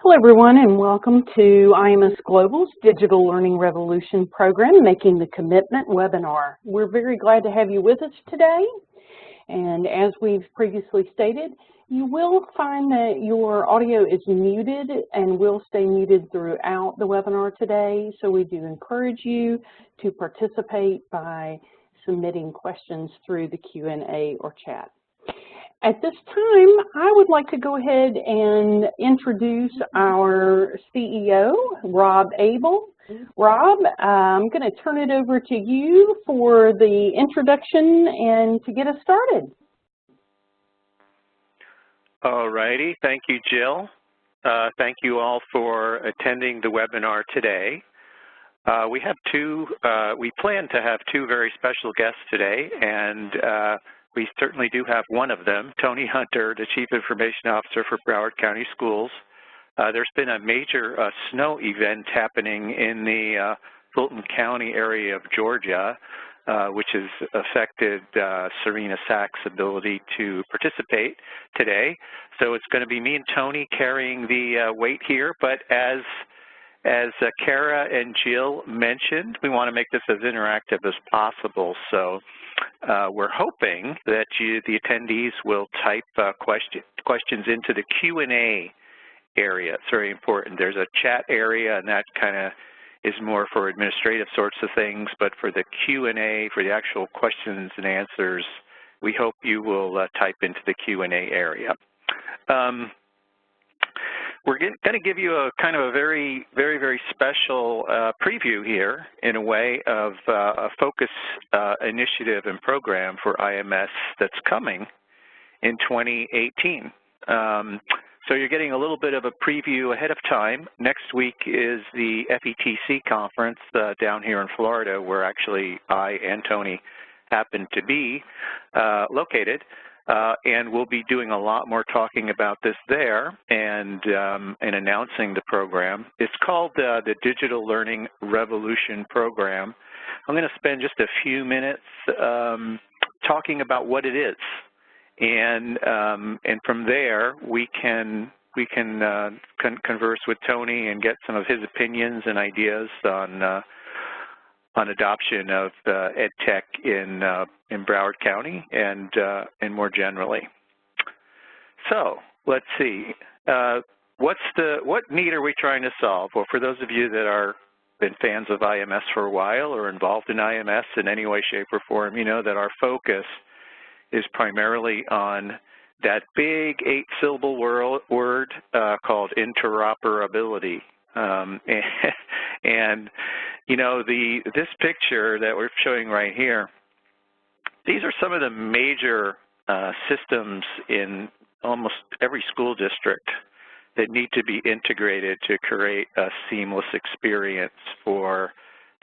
Hello everyone, and welcome to IMS Global's Digital Learning Revolution program, Making the Commitment webinar. We're very glad to have you with us today. And as we've previously stated, you will find that your audio is muted and will stay muted throughout the webinar today. So we do encourage you to participate by submitting questions through the Q&A or chat. At this time, I would like to go ahead and introduce our CEO, Rob Abel. Rob, I'm going to turn it over to you for the introduction and to get us started. All righty. Thank you, Jill. Thank you all for attending the webinar today. We plan to have two very special guests today, and we certainly do have one of them, Tony Hunter, the Chief Information Officer for Broward County Schools. There's been a major snow event happening in the Fulton County area of Georgia, which has affected Serena Sack's ability to participate today. So it's going to be me and Tony carrying the weight here, but as Kara and Jill mentioned, we want to make this as interactive as possible. So we're hoping that the attendees will type questions into the Q&A area. It's very important. There's a chat area, and that kind of is more for administrative sorts of things. But for the Q&A, for the actual questions and answers, we hope you will type into the Q&A area. We're going to give you a kind of a very special preview here, in a way, of a focus initiative and program for IMS that's coming in 2018. So you're getting a little bit of a preview ahead of time. Next week is the FETC conference down here in Florida, where actually I and Tony happen to be located. And we'll be doing a lot more talking about this there and announcing the program. It's called the Digital Learning Revolution Program. I'm going to spend just a few minutes talking about what it is, and from there we can converse with Tony and get some of his opinions and ideas on adoption of ed tech in Broward County and more generally. So let's see, what need are we trying to solve? Well, for those of you that are been fans of IMS for a while or involved in IMS in any way, shape, or form, you know that our focus is primarily on that big 8-syllable word called interoperability. And you know, this picture that we're showing right here, these are some of the major systems in almost every school district that need to be integrated to create a seamless experience for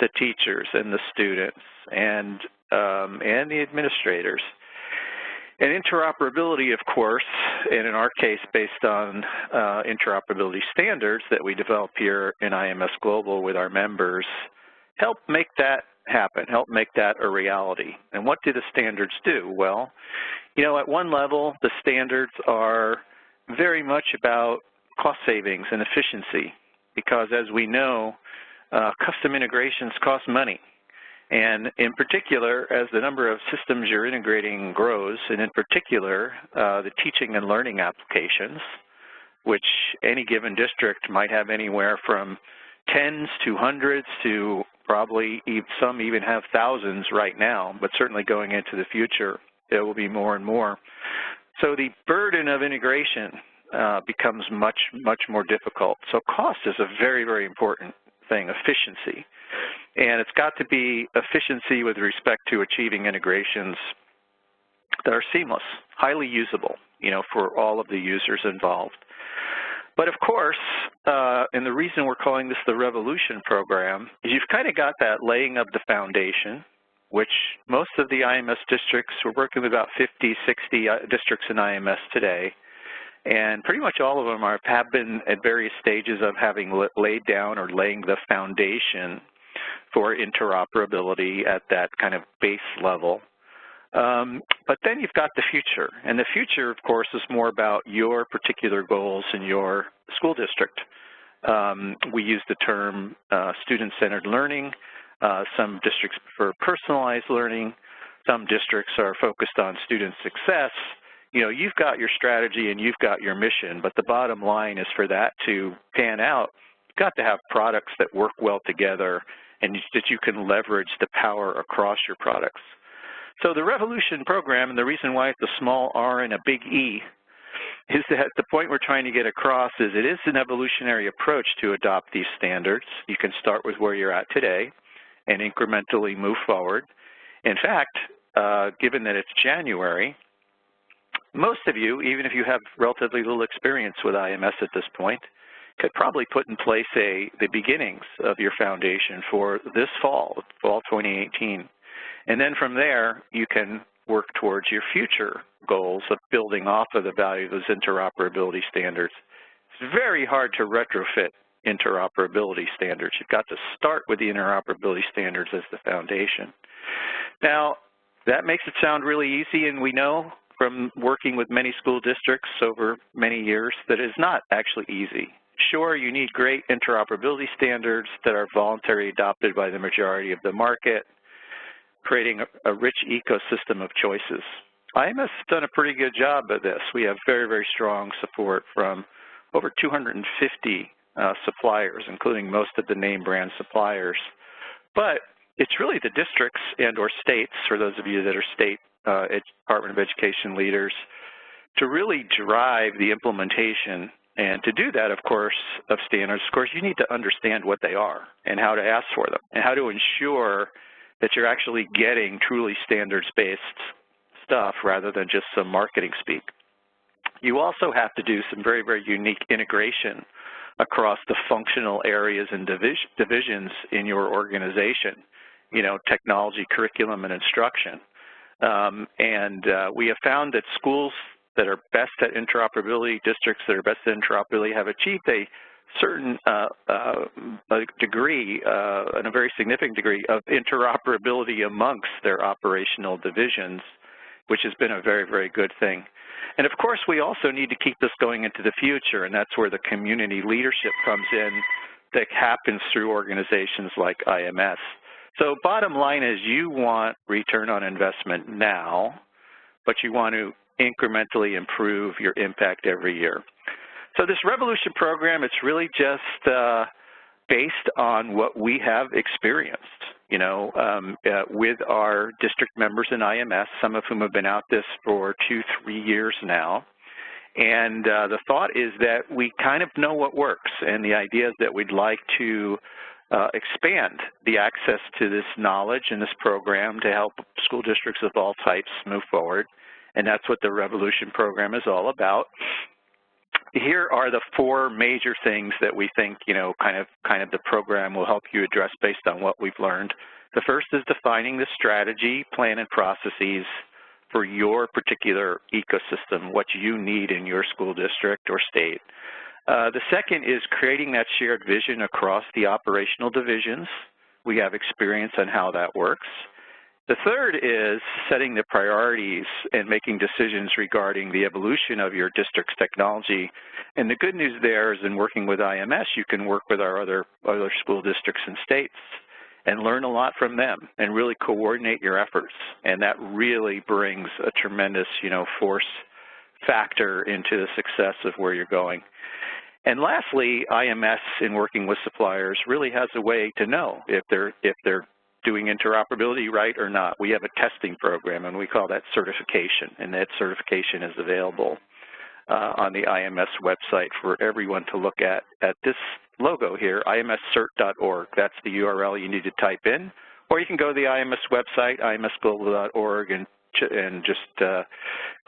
the teachers and the students and the administrators. And interoperability, of course, and in our case based on interoperability standards that we develop here in IMS Global with our members, help make that happen, help make that a reality. And what do the standards do? Well, you know, at one level, the standards are very much about cost savings and efficiency, because as we know, custom integrations cost money. And in particular, as the number of systems you're integrating grows, and in particular, the teaching and learning applications, which any given district might have anywhere from tens to hundreds to probably some even have thousands right now, but certainly going into the future, there will be more and more. So the burden of integration becomes much more difficult. So cost is a very important thing, efficiency. And it's got to be efficiency with respect to achieving integrations that are seamless, highly usable, you know, for all of the users involved. But of course, and the reason we're calling this the Revolution program is you've kind of got that laying of the foundation, which most of the IMS districts, we're working with about 50, 60 districts in IMS today, and pretty much all of them have been at various stages of having laid down or laying the foundation for interoperability at that kind of base level. But then you've got the future, and the future, of course, is more about your particular goals in your school district. We use the term student-centered learning. Some districts prefer personalized learning. Some districts are focused on student success. You know, you've got your strategy and you've got your mission, but the bottom line is for that to pan out, you've got to have products that work well together and that you can leverage the power across your products. So the Revolution program, and the reason why it's a small R and a big E, is that the point we're trying to get across is it is an evolutionary approach to adopt these standards. You can start with where you're at today and incrementally move forward. In fact, given that it's January, most of you, even if you have relatively little experience with IMS at this point, could probably put in place the beginnings of your foundation for this fall 2018. And then from there, you can work towards your future goals of building off of the value of those interoperability standards. It's very hard to retrofit interoperability standards. You've got to start with the interoperability standards as the foundation. Now, that makes it sound really easy, and we know from working with many school districts over many years that it's not actually easy. Sure, you need great interoperability standards that are voluntarily adopted by the majority of the market, creating a rich ecosystem of choices. IMS has done a pretty good job of this. We have very, very strong support from over 250 suppliers, including most of the name brand suppliers. But it's really the districts and or states, for those of you that are state Department of Education leaders, to really drive the implementation. And to do that, of course, of standards, of course, you need to understand what they are and how to ask for them and how to ensure that you're actually getting truly standards-based stuff rather than just some marketing speak. You also have to do some very, very unique integration across the functional areas and divisions in your organization, you know, technology, curriculum, and instruction. We have found that schools that are best at interoperability, districts that are best at interoperability, have achieved a certain degree, and a very significant degree of interoperability amongst their operational divisions, which has been a very, very good thing. And of course, we also need to keep this going into the future, and that's where the community leadership comes in that happens through organizations like IMS. So bottom line is you want return on investment now, but you want to incrementally improve your impact every year. So this Revolution program, it's really just based on what we have experienced, you know, with our district members in IMS, some of whom have been out this for 2-3 years now. And the thought is that we kind of know what works, and the idea is that we'd like to expand the access to this knowledge and this program to help school districts of all types move forward. And that's what the Revolution program is all about. Here are the 4 major things that we think, you know, kind of the program will help you address based on what we've learned. The first is defining the strategy, plan, and processes for your particular ecosystem, what you need in your school district or state. The second is creating that shared vision across the operational divisions. We have experience on how that works. The third is setting the priorities and making decisions regarding the evolution of your district's technology. And the good news there is in working with IMS, you can work with our other school districts and states and learn a lot from them and really coordinate your efforts. And that really brings a tremendous, you know, force factor into the success of where you're going. And lastly, IMS, in working with suppliers, really has a way to know if they're doing interoperability right or not. We have a testing program, and we call that certification, and that certification is available on the IMS website for everyone to look at this logo here, imscert.org. That's the URL you need to type in, or you can go to the IMS website, imsglobal.org, and just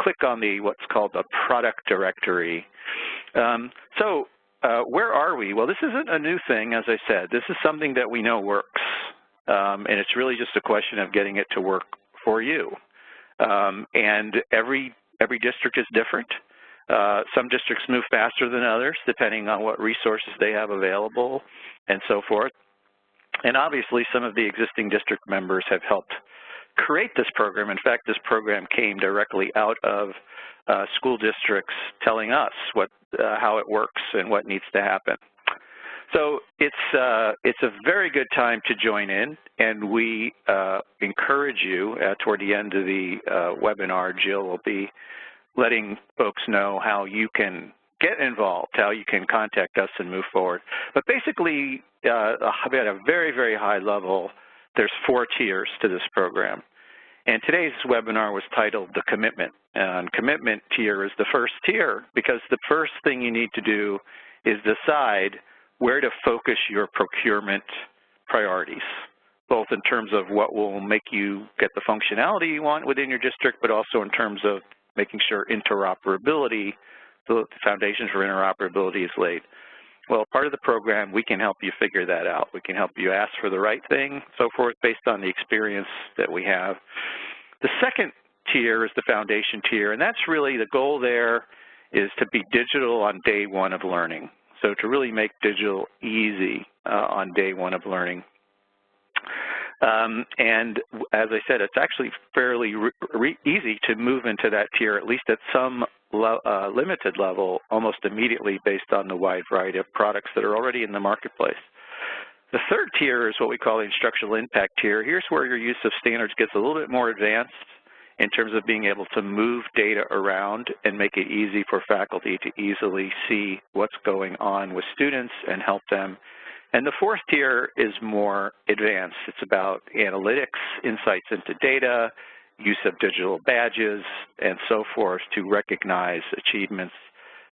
click on the what's called the product directory. Where are we? Well, this isn't a new thing, as I said. This is something that we know works. And it's really just a question of getting it to work for you. And every district is different. Some districts move faster than others, depending on what resources they have available and so forth. And obviously, some of the existing district members have helped create this program. In fact, this program came directly out of school districts telling us how it works and what needs to happen. So it's a very good time to join in, and we encourage you toward the end of the webinar. Jill will be letting folks know how you can get involved, how you can contact us and move forward. But basically, at a very, very high level, there's 4 tiers to this program. And today's webinar was titled The Commitment. And commitment tier is the first tier, because the first thing you need to do is decide where to focus your procurement priorities, both in terms of what will make you get the functionality you want within your district, but also in terms of making sure interoperability, the foundation for interoperability is laid. Well, part of the program, we can help you figure that out. We can help you ask for the right thing, so forth, based on the experience that we have. The second tier is the foundation tier, and that's really the goal there is to be digital on day 1 of learning. So to really make digital easy on day 1 of learning. And as I said, it's actually fairly easy to move into that tier, at least at some limited level, almost immediately based on the wide variety of products that are already in the marketplace. The third tier is what we call the instructional impact tier. Here's where your use of standards gets a little bit more advanced in terms of being able to move data around and make it easy for faculty to easily see what's going on with students and help them. And the fourth tier is more advanced. It's about analytics, insights into data, use of digital badges, and so forth to recognize achievements.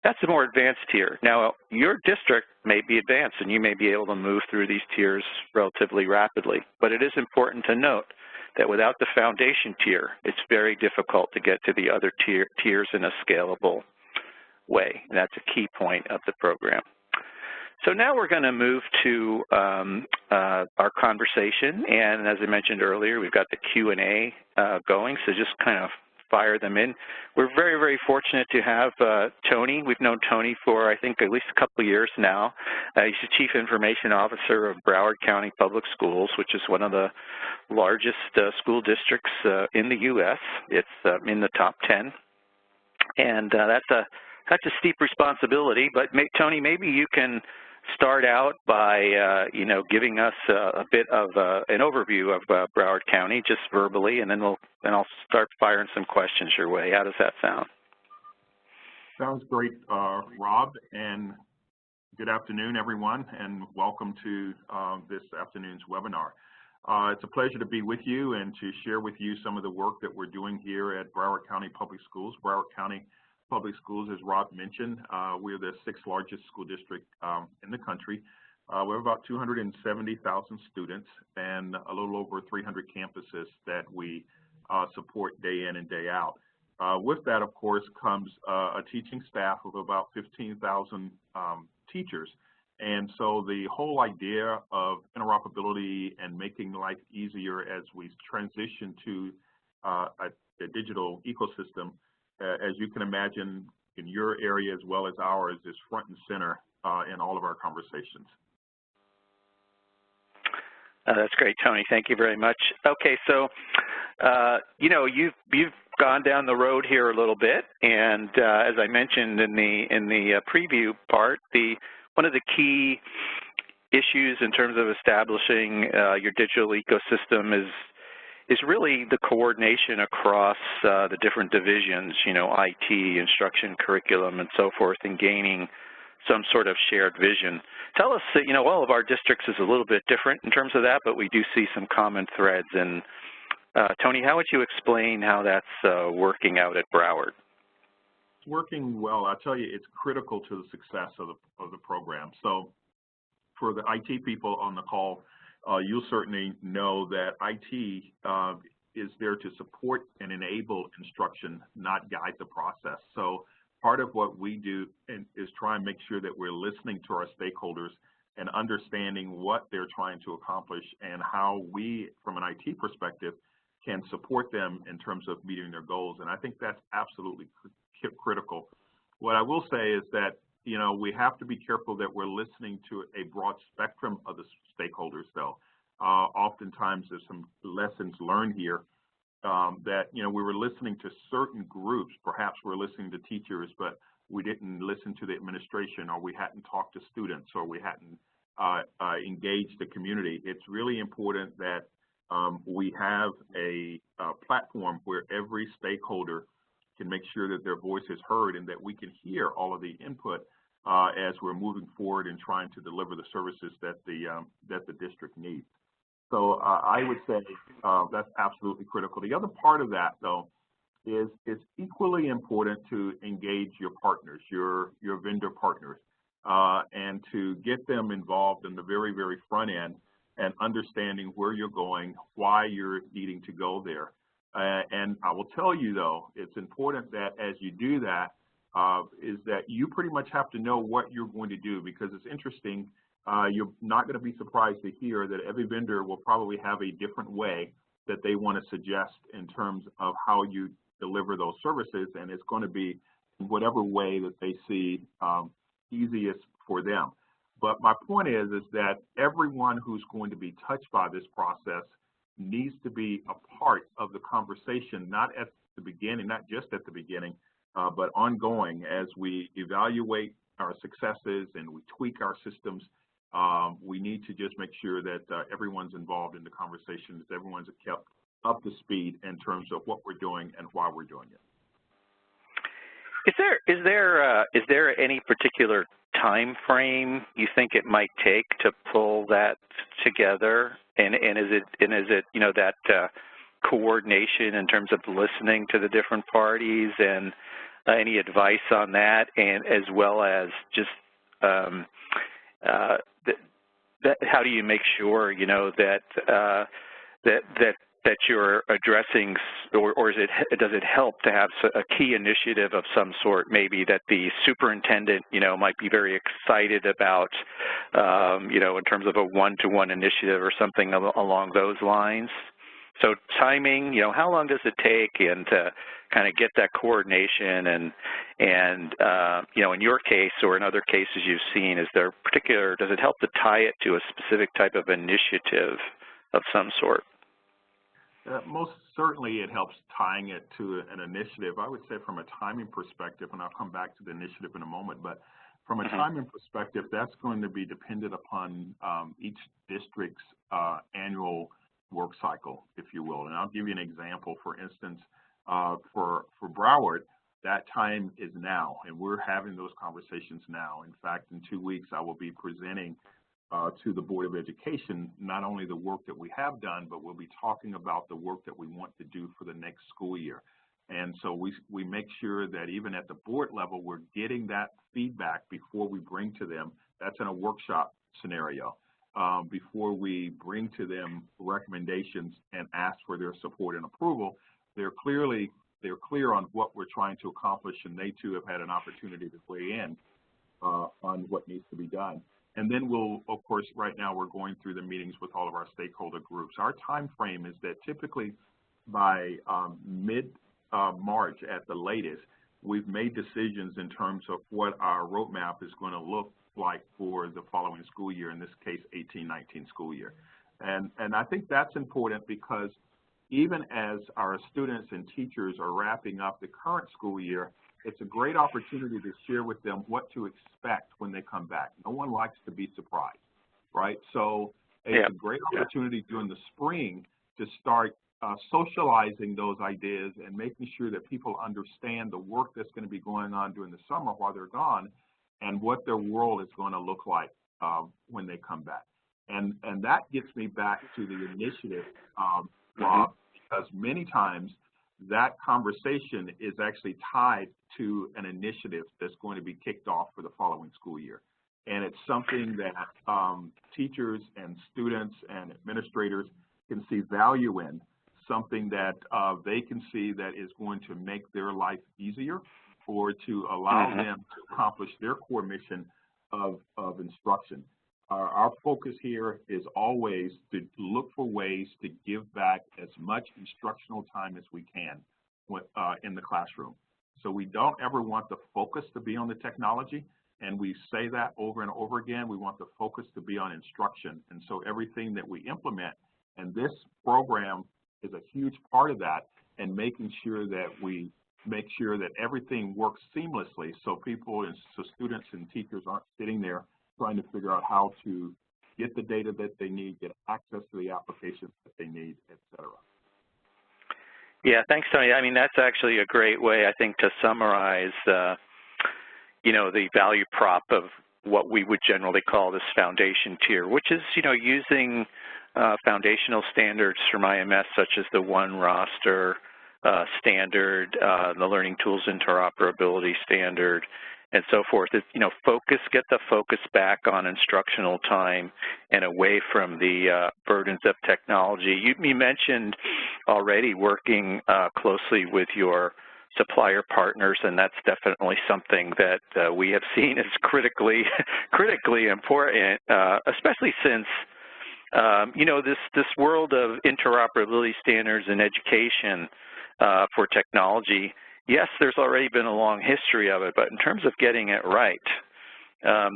That's a more advanced tier. Now, your district may be advanced, and you may be able to move through these tiers relatively rapidly. But it is important to note that without the foundation tier, it's very difficult to get to the other tiers in a scalable way. And that's a key point of the program. So now we're going to move to our conversation, and as I mentioned earlier, we've got the Q&A going, so just kind of fire them in. We're very, very fortunate to have Tony. We've known Tony for, I think, at least a couple of years now. He's the Chief Information Officer of Broward County Public Schools, which is one of the largest school districts in the U.S. It's in the top 10, and that's a steep responsibility, but Tony, maybe you can start out by, giving us a bit of an overview of Broward County, just verbally, and then I'll start firing some questions your way. How does that sound? Sounds great, Rob, and good afternoon, everyone, and welcome to this afternoon's webinar. It's a pleasure to be with you and to share with you some of the work that we're doing here at Broward County Public Schools. Broward County Public Schools, as Rob mentioned, we're the 6th largest school district in the country. We have about 270,000 students and a little over 300 campuses that we support day in and day out. With that, of course, comes a teaching staff of about 15,000 teachers. And so the whole idea of interoperability and making life easier as we transition to a digital ecosystem, as you can imagine, in your area as well as ours, is front and center in all of our conversations. That's great, Tony. Thank you very much. Okay, so you've gone down the road here a little bit, and as I mentioned in the preview part, one of the key issues in terms of establishing your digital ecosystem is really the coordination across the different divisions, IT, instruction, curriculum, and so forth, and gaining some sort of shared vision. Tell us, all of our districts is a little bit different in terms of that, but we do see some common threads. And Tony, how would you explain how that's working out at Broward? It's working well. I'll tell you, it's critical to the success of the program. So for the IT people on the call, you'll certainly know that IT is there to support and enable instruction, not guide the process. So part of what we do is try and make sure that we're listening to our stakeholders and understanding what they're trying to accomplish and how we, from an IT perspective, can support them in terms of meeting their goals. And I think that's absolutely critical. What I will say is that we have to be careful that we're listening to a broad spectrum of the stakeholders, though. Oftentimes there's some lessons learned here that, you know, we were listening to certain groups. Perhaps we're listening to teachers, but we didn't listen to the administration, or we hadn't talked to students, or we hadn't engaged the community. It's really important that we have a platform where every stakeholder can make sure that their voice is heard and that we can hear all of the input as we're moving forward and trying to deliver the services that the district needs. So I would say that's absolutely critical. The other part of that, though, is it's equally important to engage your partners, your vendor partners, and to get them involved in the very, very front end and understanding where you're going, why you're needing to go there. And I will tell you, though, it's important that as you do that, is that you pretty much have to know what you're going to do, because it's interesting. You're not going to be surprised to hear that every vendor will probably have a different way that they want to suggest in terms of how you deliver those services, and it's going to be whatever way that they see easiest for them. But my point is that everyone who's going to be touched by this process needs to be a part of the conversation, not at the beginning, not just at the beginning, but ongoing as we evaluate our successes and we tweak our systems. We need to just make sure that everyone's involved in the conversation, that everyone's kept up to speed in terms of what we're doing and why we're doing it. Is there any particular time frame you think it might take to pull that together? And is it you know, that coordination in terms of listening to the different parties, and any advice on that, and as well as just how do you make sure, you know, that that you're addressing, or does it help to have a key initiative of some sort, maybe that the superintendent, you know, might be very excited about, you know, in terms of a one-to-one initiative or something along those lines? So timing, you know, how long does it take, and to kind of get that coordination, and you know, in your case or in other cases you've seen, is there particular, does it help to tie it to a specific type of initiative of some sort? Most certainly it helps tying it to an initiative. I would say from a timing perspective, and I'll come back to the initiative in a moment, but from a timing perspective, that's going to be dependent upon each district's annual work cycle, if you will. And I'll give you an example. For instance, for Broward, that time is now, and we're having those conversations now. In fact, in 2 weeks, I will be presenting to the Board of Education not only the work that we have done, but we'll be talking about the work that we want to do for the next school year. And so we make sure that even at the board level, we're getting that feedback before we bring to them. That's in a workshop scenario. Before we bring to them recommendations and ask for their support and approval, they're clear on what we're trying to accomplish, and they too have had an opportunity to weigh in on what needs to be done. And then we'll, of course, right now we're going through the meetings with all of our stakeholder groups. Our time frame is that typically by mid-March at the latest, we've made decisions in terms of what our roadmap is going to look like for the following school year, in this case, 18-19 school year. And I think that's important, because even as our students and teachers are wrapping up the current school year, it's a great opportunity to share with them what to expect when they come back. No one likes to be surprised, right? So it's a great opportunity during the spring to start socializing those ideas and making sure that people understand the work that's going to be going on during the summer while they're gone, and what their world is going to look like when they come back. And that gets me back to the initiative, Rob, because many times that conversation is actually tied to an initiative that's going to be kicked off for the following school year. And it's something that teachers and students and administrators can see value in, something that they can see that is going to make their life easier, or to allow them to accomplish their core mission of instruction. Our focus here is always to look for ways to give back as much instructional time as we can in the classroom. So we don't ever want the focus to be on the technology, and we say that over and over again. We want the focus to be on instruction. And so everything that we implement, and this program is a huge part of that, and making sure that we make sure that everything works seamlessly, so so students and teachers aren't sitting there trying to figure out how to get the data that they need, get access to the applications that they need, et cetera. Yeah, thanks, Tony. I mean, that's actually a great way, I think, to summarize, you know, the value prop of what we would generally call this foundation tier, which is, you know, using foundational standards from IMS, such as the One Roster standard, the Learning Tools Interoperability Standard, and so forth. It's, you know, get the focus back on instructional time and away from the burdens of technology. You mentioned already working closely with your supplier partners, and that's definitely something that we have seen as critically important, especially since you know, this world of interoperability standards in education for technology. Yes, there's already been a long history of it, but in terms of getting it right,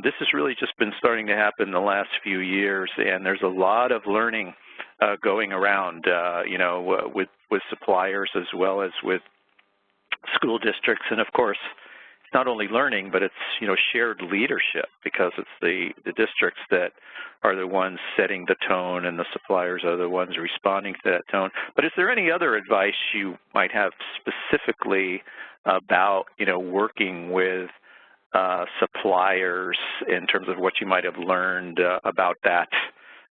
this has really just been starting to happen in the last few years, and there's a lot of learning going around, you know, with suppliers as well as with school districts. And of course, it's not only learning, but it's, you know, shared leadership, because it's the districts that are the ones setting the tone and the suppliers are the ones responding to that tone. But is there any other advice you might have specifically about, you know, working with suppliers in terms of what you might have learned about that,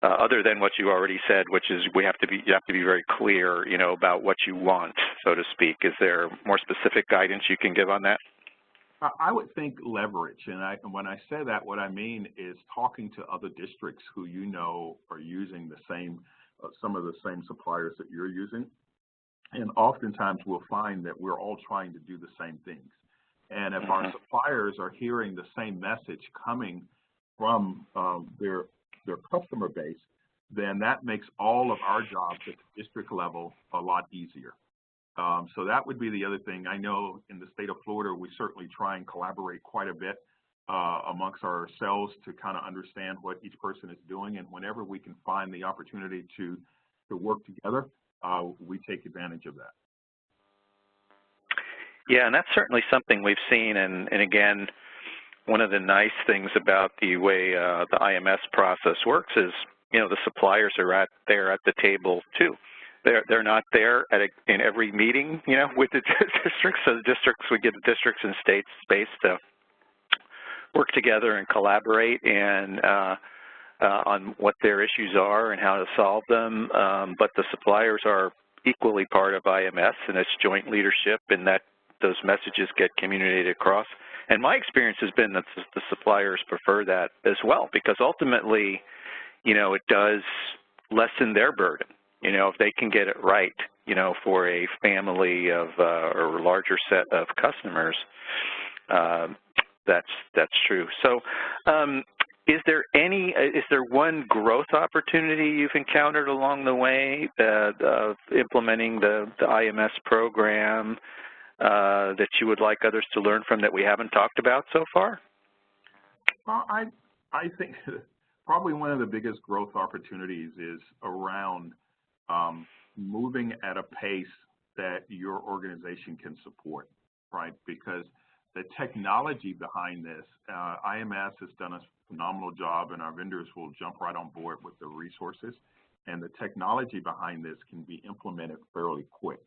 other than what you already said, which is you have to be very clear, you know, about what you want, so to speak. Is there more specific guidance you can give on that? I would think leverage, and when I say that, what I mean is talking to other districts who you know are using the same, some of the same suppliers that you're using, and oftentimes we'll find that we're all trying to do the same things. And if our suppliers are hearing the same message coming from their customer base, then that makes all of our jobs at the district level a lot easier. So that would be the other thing. I know in the state of Florida, we certainly try and collaborate quite a bit amongst ourselves to kind of understand what each person is doing. And whenever we can find the opportunity to work together, we take advantage of that. Yeah, and that's certainly something we've seen. And again, one of the nice things about the way the IMS process works is, you know, the suppliers are there at the table too. They're not there in every meeting, you know, with the districts. So the districts would give the districts and states space to work together and collaborate and on what their issues are and how to solve them. But the suppliers are equally part of IMS, and it's joint leadership, and that those messages get communicated across. And my experience has been that the suppliers prefer that as well, because ultimately, you know, it does lessen their burden. You know, if they can get it right, you know, for a family of or a larger set of customers, that's true. So, is there one growth opportunity you've encountered along the way of implementing the IMS program that you would like others to learn from that we haven't talked about so far? Well, I think probably one of the biggest growth opportunities is around moving at a pace that your organization can support, right? Because the technology behind this, IMS has done a phenomenal job, and our vendors will jump right on board with the resources. And the technology behind this can be implemented fairly quick.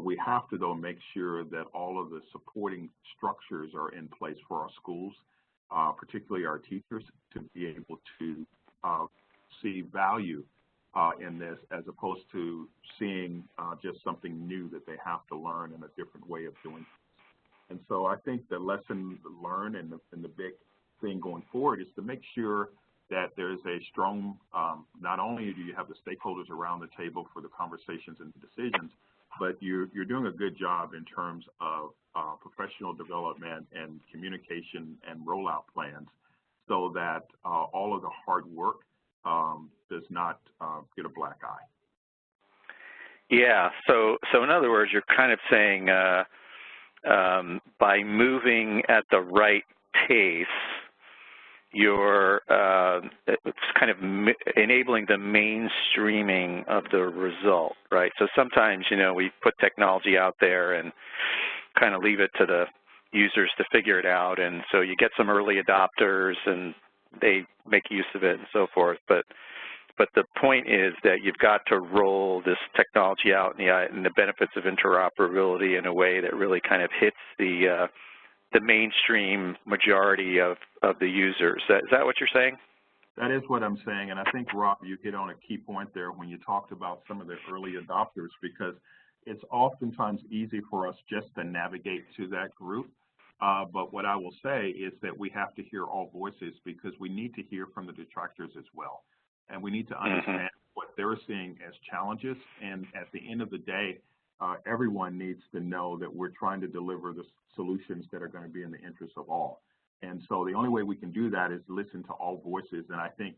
We have to, though, make sure that all of the supporting structures are in place for our schools, particularly our teachers, to be able to see value in this, as opposed to seeing just something new that they have to learn in a different way of doing things. And so I think the lesson learned and the big thing going forward is to make sure that there's a strong, not only do you have the stakeholders around the table for the conversations and the decisions, but you're doing a good job in terms of professional development and communication and rollout plans, so that all of the hard work does not get a black eye. Yeah, so in other words, you're kind of saying by moving at the right pace, you're it's kind of enabling the mainstreaming of the result, right? So sometimes, you know, we put technology out there and kind of leave it to the users to figure it out, and so you get some early adopters and they make use of it and so forth. But the point is that you've got to roll this technology out and the benefits of interoperability in a way that really kind of hits the mainstream majority of the users. Is that what you're saying? That is what I'm saying, and I think, Rob, you hit on a key point there when you talked about some of the early adopters, because it's oftentimes easy for us just to navigate to that group. But what I will say is that we have to hear all voices, because we need to hear from the detractors as well. And we need to understand what they're seeing as challenges. And at the end of the day, everyone needs to know that we're trying to deliver the solutions that are going to be in the interest of all. And so the only way we can do that is listen to all voices. And I think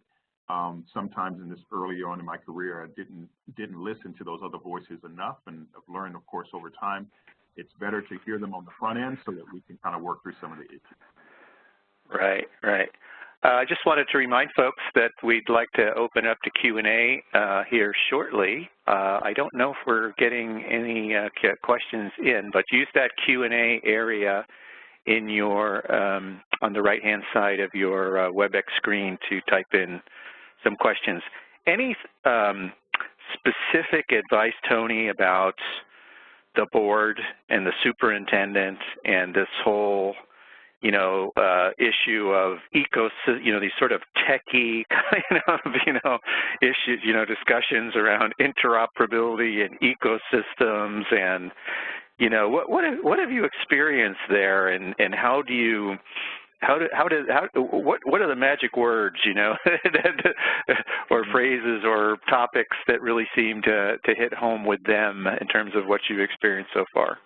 sometimes in this earlier on in my career, I didn't listen to those other voices enough, and I've learned, of course, over time, it's better to hear them on the front end so that we can kind of work through some of the issues. Right, right. I just wanted to remind folks that we'd like to open up to Q&A here shortly. I don't know if we're getting any questions in, but use that Q&A area in your on the right-hand side of your WebEx screen to type in some questions. Any specific advice, Tony, about the board and the superintendent and this whole, you know, issue of these sort of techie kind of, issues, discussions around interoperability and ecosystems, and, what have you experienced there, and how do you, what are the magic words, or phrases or topics that really seem to hit home with them in terms of what you've experienced so far?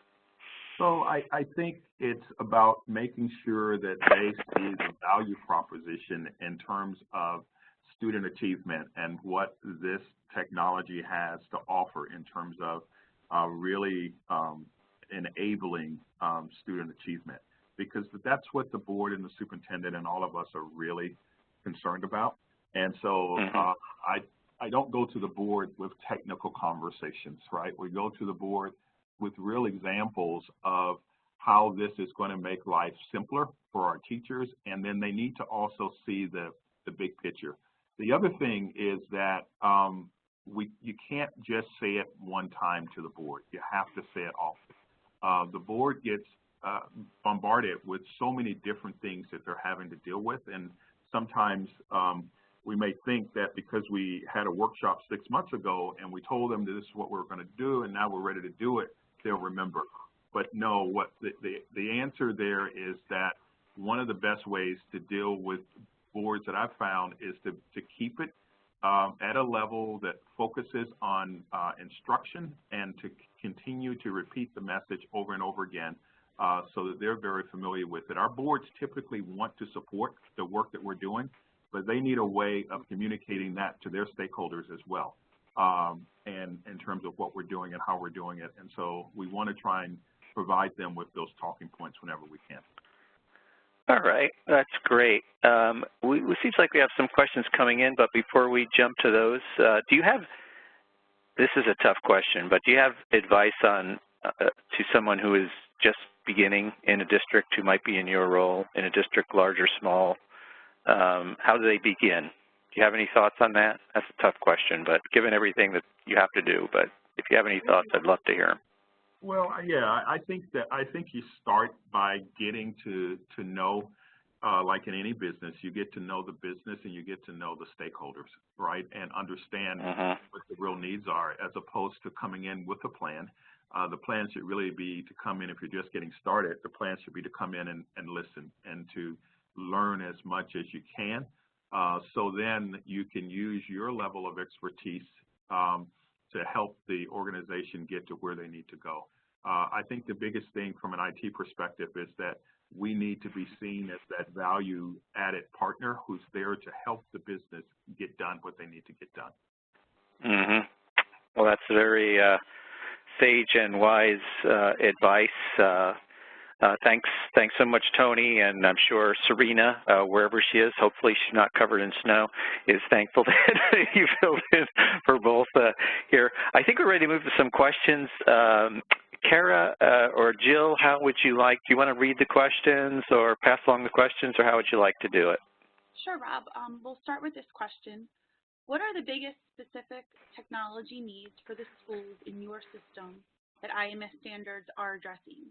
So I think it's about making sure that they see the value proposition in terms of student achievement and what this technology has to offer in terms of really enabling student achievement, because that's what the board and the superintendent and all of us are really concerned about. And so I don't go to the board with technical conversations, right? We go to the board with real examples of how this is going to make life simpler for our teachers, and then they need to also see the big picture. The other thing is that you can't just say it one time to the board. You have to say it often. The board gets bombarded with so many different things that they're having to deal with, and sometimes we may think that because we had a workshop 6 months ago and we told them that this is what we're going to do and now we're ready to do it, they'll remember. But no, what the answer there is that one of the best ways to deal with boards that I've found is to keep it at a level that focuses on instruction and to continue to repeat the message over and over again so that they're very familiar with it. Our boards typically want to support the work that we're doing, but they need a way of communicating that to their stakeholders as well, and in terms of what we're doing and how we're doing it. And so we want to try and provide them with those talking points whenever we can. All right, that's great. It seems like we have some questions coming in, but before we jump to those, do you have, this is a tough question, but do you have advice on to someone who is just beginning in a district, who might be in your role, in a district large or small? How do they begin? Do you have any thoughts on that? That's a tough question, but given everything that you have to do, but if you have any thoughts, I'd love to hear them. Well, yeah, I think you start by getting to know, like in any business, you get to know the business and you get to know the stakeholders, right, and understand what the real needs are, as opposed to coming in with a plan. The plan should really be to come in, if you're just getting started, the plan should be to come in and listen and to learn as much as you can. So then you can use your level of expertise to help the organization get to where they need to go. I think the biggest thing from an IT perspective is that we need to be seen as that value-added partner who's there to help the business get done what they need to get done. Well, that's very sage and wise advice. Thanks so much, Tony, and I'm sure Serena, wherever she is, hopefully she's not covered in snow, is thankful that you filled in for both here. I think we're ready to move to some questions. Kara or Jill, how would you like? Do you want to read the questions or pass along the questions, or how would you like to do it? Sure, Rob. We'll start with this question. What are the biggest specific technology needs for the schools in your system that IMS standards are addressing?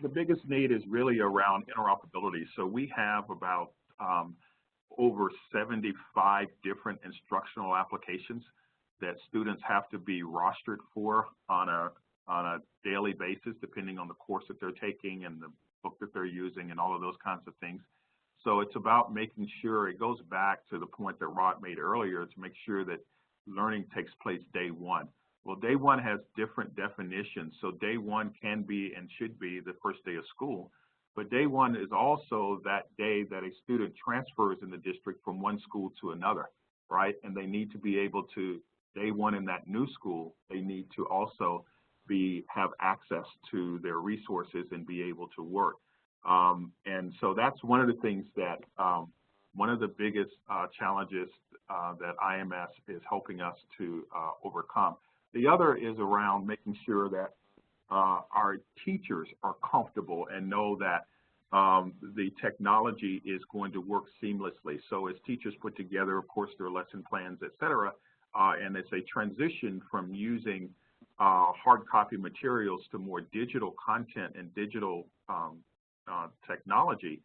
The biggest need is really around interoperability. So we have about over 75 different instructional applications that students have to be rostered for on a daily basis, depending on the course that they're taking and the book that they're using and all of those kinds of things. So it's about making sure, it goes back to the point that Rod made earlier, to make sure that learning takes place day one. Well, day one has different definitions. So day one can be and should be the first day of school. But day one is also that day that a student transfers in the district from one school to another, right? And they need to be able to, day one in that new school, they need to also have access to their resources and be able to work. And so that's one of the things that, one of the biggest challenges that IMS is helping us to overcome. The other is around making sure that our teachers are comfortable and know that the technology is going to work seamlessly. So as teachers put together, of course, their lesson plans, et cetera, and as they transition from using hard copy materials to more digital content and digital technology,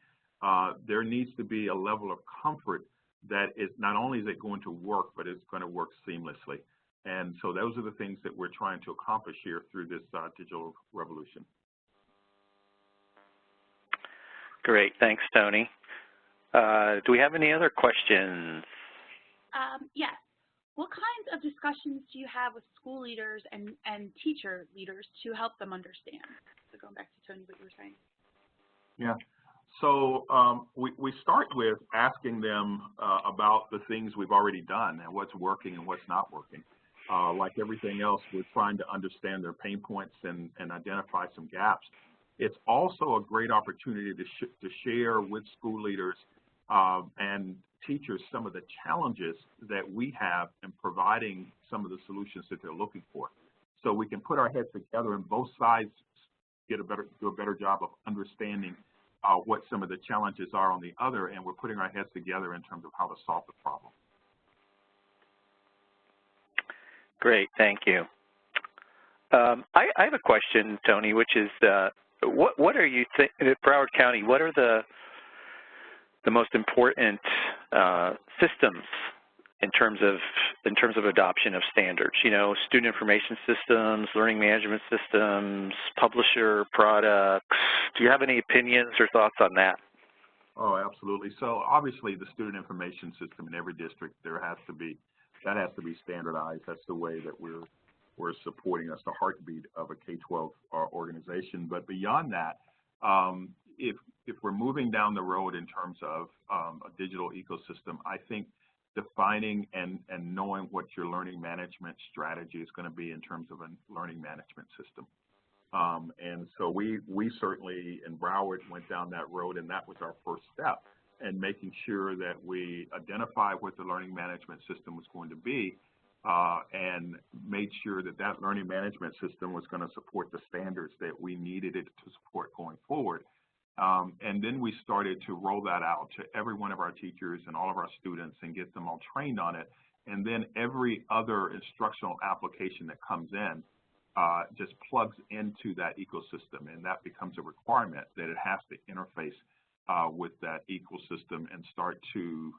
there needs to be a level of comfort that is not only is it going to work, but it's going to work seamlessly. And so those are the things that we're trying to accomplish here through this digital revolution. Great, thanks, Tony. Do we have any other questions? Yes. What kinds of discussions do you have with school leaders and teacher leaders to help them understand? So going back to Tony, what you were saying. Yeah. So we start with asking them about the things we've already done and what's working and what's not working. Like everything else, we're trying to understand their pain points and identify some gaps. It's also a great opportunity to share with school leaders and teachers some of the challenges that we have in providing some of the solutions that they're looking for. So we can put our heads together and both sides do a better job of understanding what some of the challenges are on the other, and we're putting our heads together in terms of how to solve the problem. Great, thank you. I have a question, Tony, which is what are you at Broward County? What are the most important systems in terms of adoption of standards? You know, student information systems, learning management systems, publisher products. Do you have any opinions or thoughts on that? Oh, absolutely. So obviously, the student information system in every district, that has to be standardized. That's the way that we're supporting. That's the heartbeat of a K-12 organization. But beyond that, if we're moving down the road in terms of a digital ecosystem, I think defining and knowing what your learning management strategy is going to be in terms of a learning management system. And so we certainly in Broward went down that road, and that was our first step in making sure that we identified what the learning management system was going to be and made sure that that learning management system was going to support the standards that we needed it to support going forward. And then we started to roll that out to every one of our teachers and all of our students and get them all trained on it. And then every other instructional application that comes in just plugs into that ecosystem, and that becomes a requirement that it has to interface with that ecosystem and start to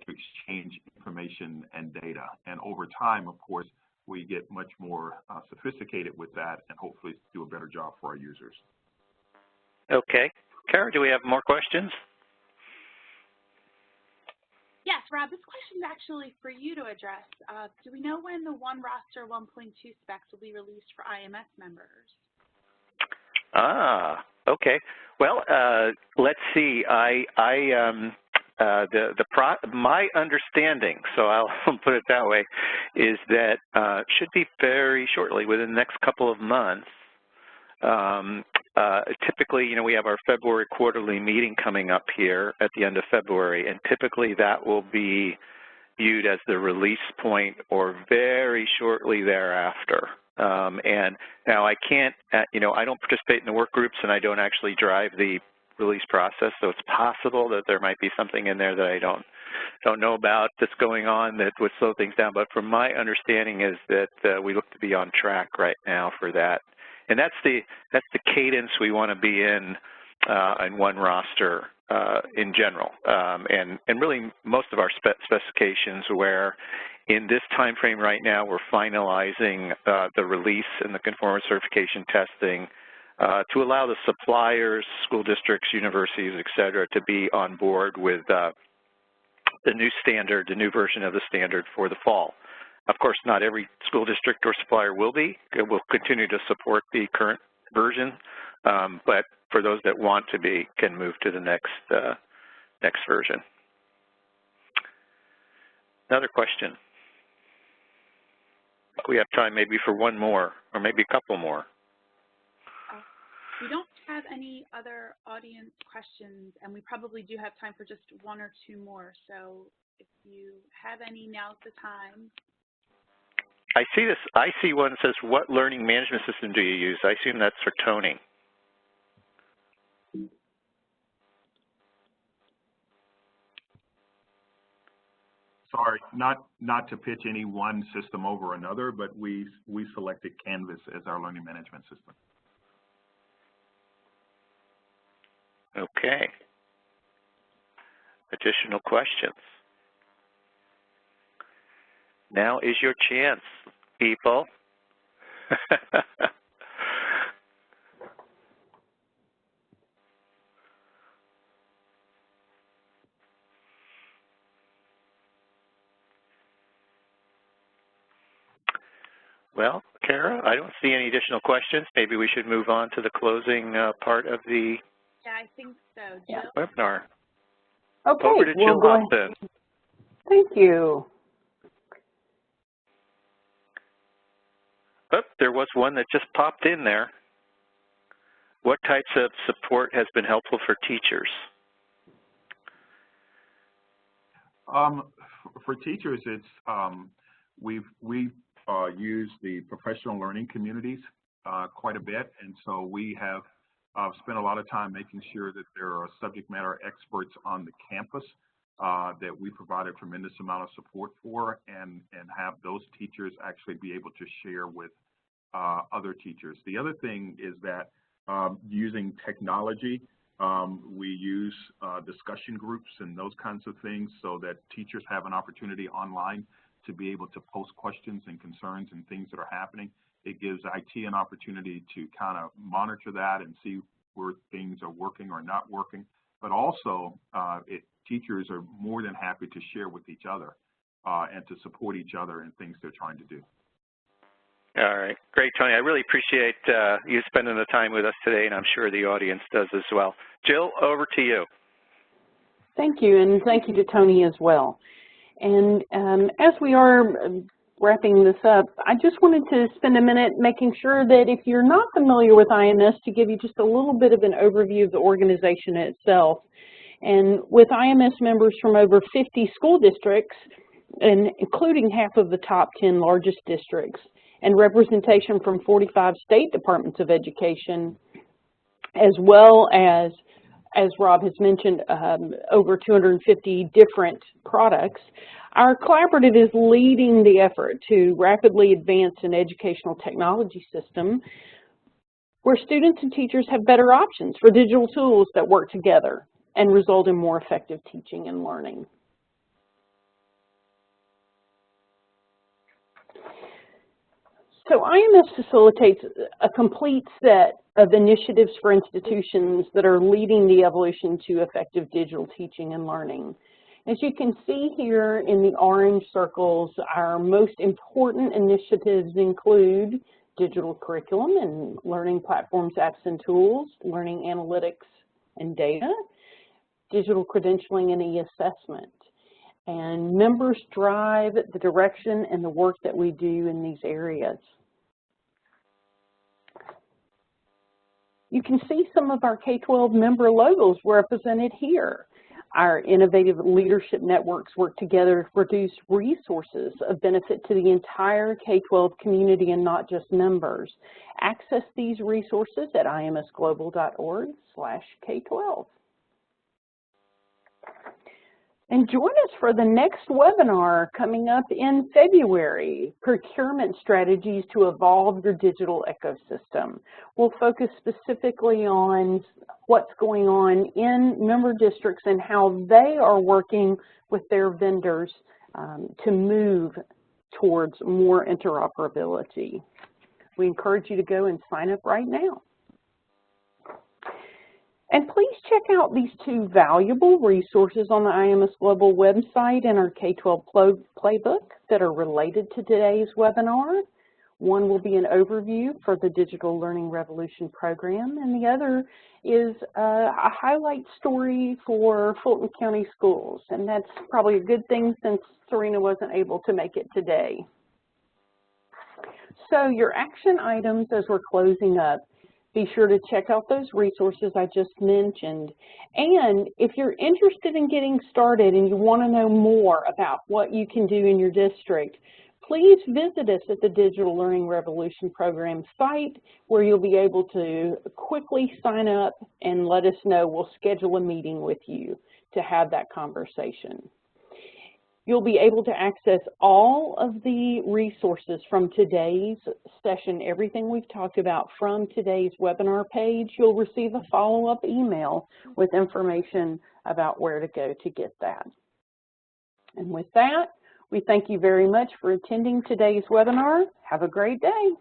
exchange information and data. And over time, of course, we get much more sophisticated with that and hopefully do a better job for our users. Okay. Kara, do we have more questions? Yes, Rob, this question is actually for you to address. Do we know when the One Roster 1.2 specs will be released for IMS members? Ah, okay. Well, let's see. My understanding, so I'll put it that way, is that should be very shortly, within the next couple of months, Typically, you know, we have our February quarterly meeting coming up here at the end of February, and typically that will be viewed as the release point or very shortly thereafter. And now I can't, you know, I don't participate in the work groups and I don't actually drive the release process, so it's possible that there might be something in there that I don't know about that's going on that would slow things down. But from my understanding is that we look to be on track right now for that. And that's the cadence we want to be in one roster in general. And really most of our specifications where in this time frame right now we're finalizing the release and the conformance certification testing to allow the suppliers, school districts, universities, et cetera, to be on board with the new standard, the new version of the standard for the fall. Of course, not every school district or supplier will be. It will continue to support the current version, but for those that want to be, can move to the next version. Another question. We have time maybe for one more, or maybe a couple more. We don't have any other audience questions, and we probably do have time for just one or two more. So if you have any, now's the time. I see one that says, what learning management system do you use? I assume that's for Tony. Sorry, not to pitch any one system over another, but we selected Canvas as our learning management system. Okay. Additional questions? Now is your chance, people. Well, Kara, I don't see any additional questions. Maybe we should move on to the closing part of the I think so. Jill? webinar. Okay. Over to Jill Hobson. Thank you. Oh, there was one that just popped in there. What types of support has been helpful for teachers? For teachers, it's we've used the professional learning communities quite a bit, and so we have spent a lot of time making sure that there are subject matter experts on the campus that we provide a tremendous amount of support for, and have those teachers actually be able to share with other teachers. The other thing is that using technology, we use discussion groups and those kinds of things so that teachers have an opportunity online to be able to post questions and concerns and things that are happening. It gives IT an opportunity to kind of monitor that and see where things are working or not working. But also, teachers are more than happy to share with each other and to support each other in things they're trying to do. All right. Great, Tony. I really appreciate you spending the time with us today, and I'm sure the audience does as well. Jill, over to you. Thank you, and thank you to Tony as well. And as we are wrapping this up, I just wanted to spend a minute making sure that if you're not familiar with IMS, to give you just a little bit of an overview of the organization itself. And with IMS members from over 50 school districts, and including half of the top 10 largest districts, and representation from 45 state departments of education, as well as Rob has mentioned, over 250 different products. Our collaborative is leading the effort to rapidly advance an educational technology system where students and teachers have better options for digital tools that work together and result in more effective teaching and learning. So IMS facilitates a complete set of initiatives for institutions that are leading the evolution to effective digital teaching and learning. As you can see here in the orange circles, our most important initiatives include digital curriculum and learning platforms, apps and tools, learning analytics and data, digital credentialing and e-assessment. And members drive the direction and the work that we do in these areas. You can see some of our K-12 member logos represented here. Our innovative leadership networks work together to produce resources of benefit to the entire K-12 community and not just members. Access these resources at imsglobal.org/K12. And join us for the next webinar coming up in February, Procurement Strategies to Evolve Your Digital Ecosystem. We'll focus specifically on what's going on in member districts and how they are working with their vendors to move towards more interoperability. We encourage you to go and sign up right now. And please check out these two valuable resources on the IMS Global website and our K-12 playbook that are related to today's webinar. One will be an overview for the Digital Learning Revolution program, and the other is a highlight story for Fulton County schools. And that's probably a good thing since Serena wasn't able to make it today. So your action items as we're closing up. Be sure to check out those resources I just mentioned. And if you're interested in getting started and you want to know more about what you can do in your district, please visit us at the Digital Learning Revolution program site, where you'll be able to quickly sign up and let us know. We'll schedule a meeting with you to have that conversation. You'll be able to access all of the resources from today's session, everything we've talked about from today's webinar page. You'll receive a follow-up email with information about where to go to get that. And with that, we thank you very much for attending today's webinar. Have a great day.